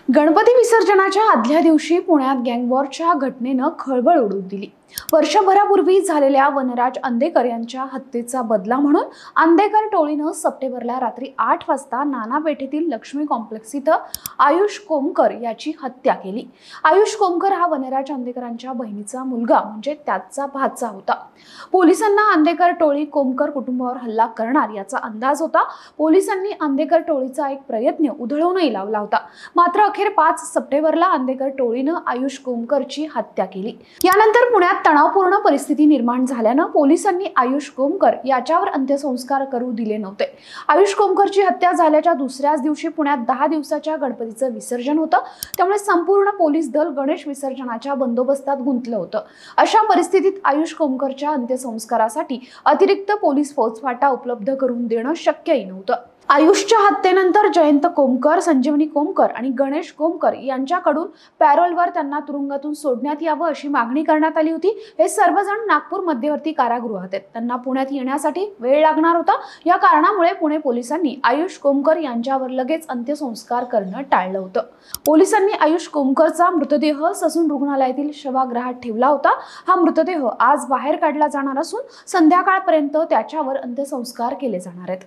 गणपती विसर्जनाच्या आदल्या दिवशी पुण्यात गँगवॉरच्या घटनेनं खळबळ उडवून दिली। वर्षभरापूर्वी झालेल्या वनराज अंदेकर यांच्या हत्येचा बदला म्हणून अंदेकर टोळीनं सप्टेंबरला रात्री 8 वाजता नाना पेठेतील लक्ष्मी कॉम्प्लेक्स इथं आयुष कोमकर याची हत्या केली। आयुष कोमकर हा वनराज अंदेकरांच्या बहिणीचा मुलगा म्हणजे त्याचा भाचा होता। पोलिसांना अंदेकर टोळी कोमकर कुटुंबावर हल्ला करणार याचा अंदाज होता। पोलिसांनी अंदेकर टोळीचा एक प्रयत्न उधळूनही लावला होता। मात्र अखेर 5 सप्टेंबरला अंदेकर टोळीनं आयुष कोमकरची हत्या केली। यानंतर पुण्यात तणावपूर्ण परिस्थिती निर्माण झाल्यानं पोलिसांनी आयुष कोमकर याच्यावर अंत्यसंस्कार करू दिले नव्हते। आयुष कोमकरची हत्या झाल्याच्या दुसऱ्याच दिवशी पुण्यात 10 दिवसाच्या गणपतीचं विसर्जन होतं, त्यामुळे संपूर्ण पोलीस दल गणेश विसर्जनाच्या बंदोबस्तात गुंतलं होतं। अशा परिस्थितीत आयुष कोमकरच्या अंत्यसंस्कारासाठी अतिरिक्त पोलीस फौजफाटा उपलब्ध करून देणं शक्यही नव्हतं। आयुषच्या हत्येनंतर जयंत कोमकर, संजीवनी कोमकर आणि गणेश कोमकर यांच्याकडून पॅरोलवर त्यांना तुरुंगातून सोडण्यात यावं अशी मागणी करण्यात आली होती। हे सर्वजण नागपूर मध्यवर्ती कारागृहात आहेत। त्यांना पुण्यात येण्यासाठी वेळ लागणार होता। या कारणामुळे पुणे पोलिसांनी आयुष कोमकर यांच्यावर लगेच अंत्यसंस्कार करणं टाळलं होतं। पोलिसांनी आयुष कोमकरचा मृतदेह ससून रुग्णालयातील शवागारात ठेवला होता। हा मृतदेह आज बाहेर काढला जाणार असून संध्याकाळपर्यंत त्याच्यावर अंत्यसंस्कार केले जाणार आहेत।